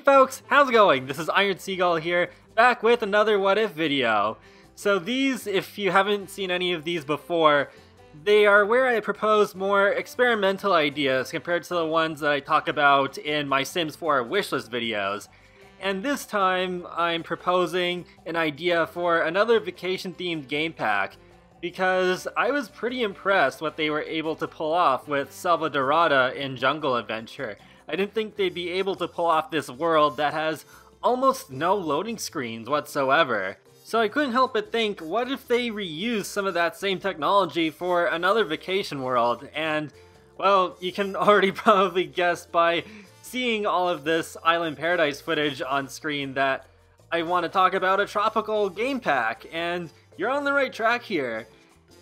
folks, how's it going? This is Iron Seagull here, back with another What If video. So these, if you haven't seen any of these before, they are where I propose more experimental ideas compared to the ones that I talk about in my Sims 4 wishlist videos. And this time, I'm proposing an idea for another vacation-themed game pack, because I was pretty impressed what they were able to pull off with Selva Dorada in Jungle Adventure. I didn't think they'd be able to pull off this world that has almost no loading screens whatsoever. So I couldn't help but think, what if they reused some of that same technology for another vacation world? And, well, you can already probably guess by seeing all of this Island Paradise footage on screen that I want to talk about a tropical game pack, and you're on the right track here.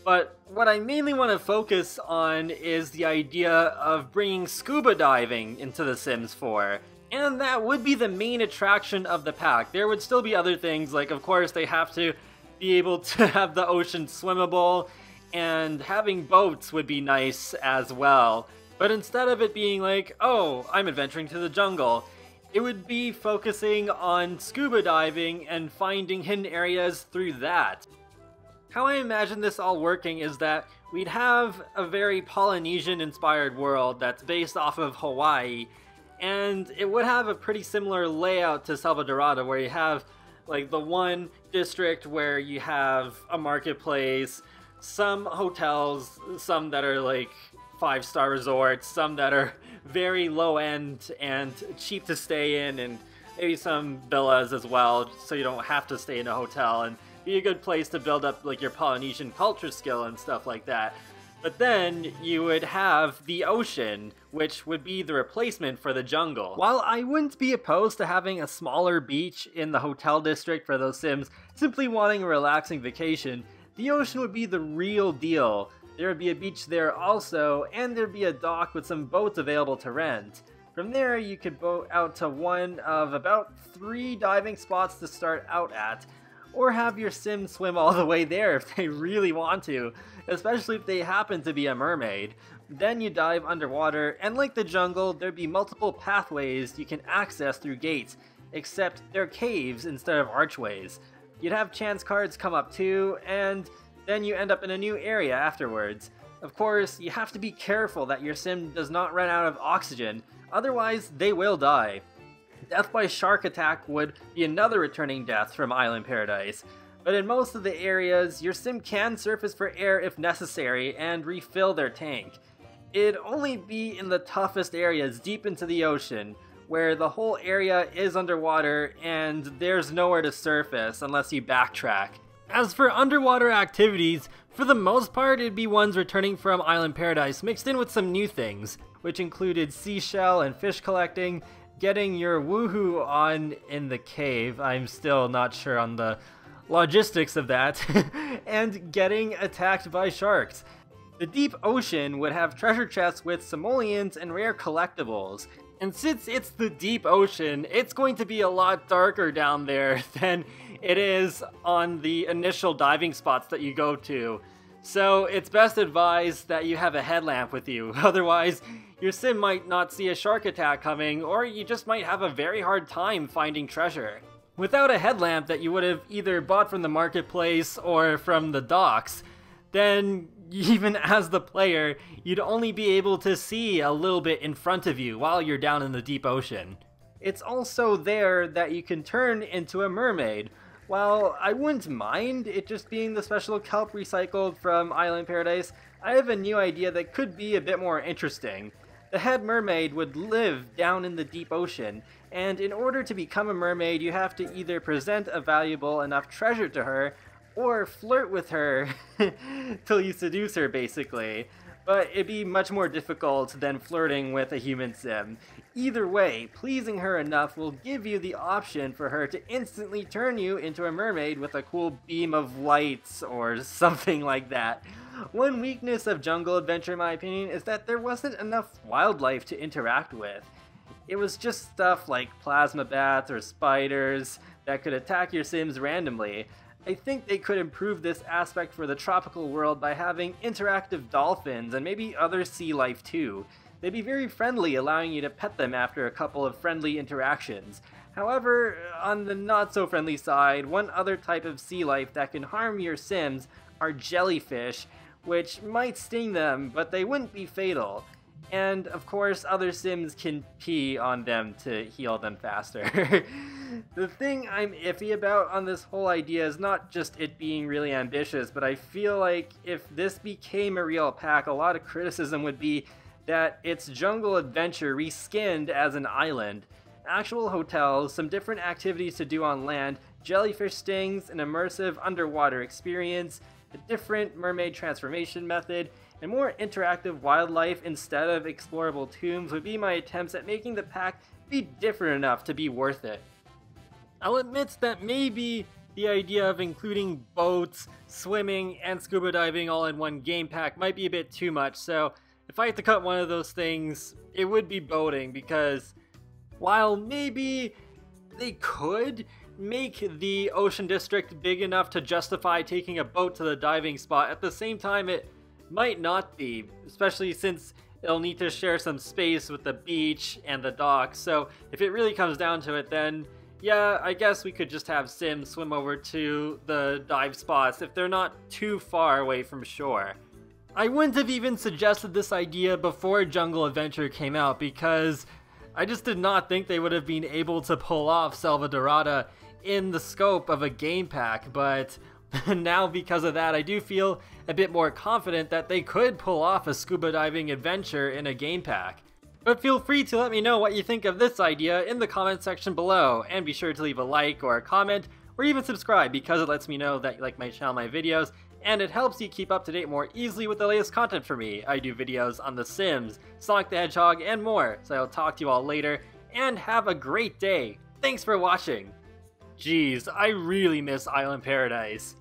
But what I mainly want to focus on is the idea of bringing scuba diving into The Sims 4. And that would be the main attraction of the pack. There would still be other things, like of course they have to be able to have the ocean swimmable, and having boats would be nice as well. But instead of it being like, oh, I'm adventuring to the jungle, it would be focusing on scuba diving and finding hidden areas through that. How I imagine this all working is that we'd have a very Polynesian-inspired world that's based off of Hawaii, and it would have a pretty similar layout to Selva Dorada, where you have like the one district where you have a marketplace, some hotels, some that are like 5-star resorts, some that are very low end and cheap to stay in, and maybe some villas as well, so you don't have to stay in a hotel, and be a good place to build up like your Polynesian culture skill and stuff like that. But then you would have the ocean, which would be the replacement for the jungle. While I wouldn't be opposed to having a smaller beach in the hotel district for those Sims simply wanting a relaxing vacation, the ocean would be the real deal. There would be a beach there also, and there'd be a dock with some boats available to rent. From there, you could boat out to one of about 3 diving spots to start out at, or have your Sim swim all the way there if they really want to, especially if they happen to be a mermaid. Then you dive underwater, and like the jungle, there'd be multiple pathways you can access through gates, except they're caves instead of archways. You'd have chance cards come up too, and then you end up in a new area afterwards. Of course, you have to be careful that your Sim does not run out of oxygen, otherwise they will die. Death by shark attack would be another returning death from Island Paradise, but in most of the areas, your Sim can surface for air if necessary and refill their tank. It'd only be in the toughest areas deep into the ocean, where the whole area is underwater and there's nowhere to surface unless you backtrack. As for underwater activities, for the most part it'd be ones returning from Island Paradise mixed in with some new things, which included seashell and fish collecting, getting your woohoo on in the cave, I'm still not sure on the logistics of that, and getting attacked by sharks. The deep ocean would have treasure chests with simoleons and rare collectibles, and since it's the deep ocean, it's going to be a lot darker down there than it is on the initial diving spots that you go to. So it's best advised that you have a headlamp with you, otherwise your Sim might not see a shark attack coming, or you just might have a very hard time finding treasure. Without a headlamp that you would have either bought from the marketplace or from the docks, then even as the player, you'd only be able to see a little bit in front of you while you're down in the deep ocean. It's also there that you can turn into a mermaid. While I wouldn't mind it just being the special kelp recycled from Island Paradise, I have a new idea that could be a bit more interesting. The head mermaid would live down in the deep ocean, and in order to become a mermaid you have to either present a valuable enough treasure to her, or flirt with her till you seduce her basically. But it'd be much more difficult than flirting with a human Sim. Either way, pleasing her enough will give you the option for her to instantly turn you into a mermaid with a cool beam of lights or something like that. One weakness of Jungle Adventure, in my opinion, is that there wasn't enough wildlife to interact with. It was just stuff like plasma bats or spiders that could attack your Sims randomly. I think they could improve this aspect for the tropical world by having interactive dolphins and maybe other sea life too. They'd be very friendly, allowing you to pet them after a couple of friendly interactions. However, on the not-so-friendly side, one other type of sea life that can harm your Sims are jellyfish, which might sting them, but they wouldn't be fatal. And, of course, other Sims can pee on them to heal them faster. The thing I'm iffy about on this whole idea is not just it being really ambitious, but I feel like if this became a real pack, a lot of criticism would be that it's jungle adventure reskinned as an island. Actual hotels, some different activities to do on land, jellyfish stings, an immersive underwater experience, a different mermaid transformation method, and more interactive wildlife instead of explorable tombs would be my attempts at making the pack be different enough to be worth it. I'll admit that maybe the idea of including boats, swimming, and scuba diving all in one game pack might be a bit too much, so if I had to cut one of those things, it would be boating, because while maybe they could make the ocean district big enough to justify taking a boat to the diving spot, at the same time it might not be, especially since it'll need to share some space with the beach and the docks. So if it really comes down to it, then yeah, I guess we could just have Sims swim over to the dive spots if they're not too far away from shore. I wouldn't have even suggested this idea before Jungle Adventure came out, because I just did not think they would have been able to pull off Selva Dorada in the scope of a game pack, but now because of that I do feel a bit more confident that they could pull off a scuba diving adventure in a game pack. But feel free to let me know what you think of this idea in the comment section below, and be sure to leave a like or a comment, or even subscribe, because it lets me know that you like my channel, my videos, and it helps you keep up to date more easily with the latest content for me. I do videos on The Sims, Sonic the Hedgehog, and more, so I'll talk to you all later, and have a great day. Thanks for watching! Jeez, I really miss Island Paradise.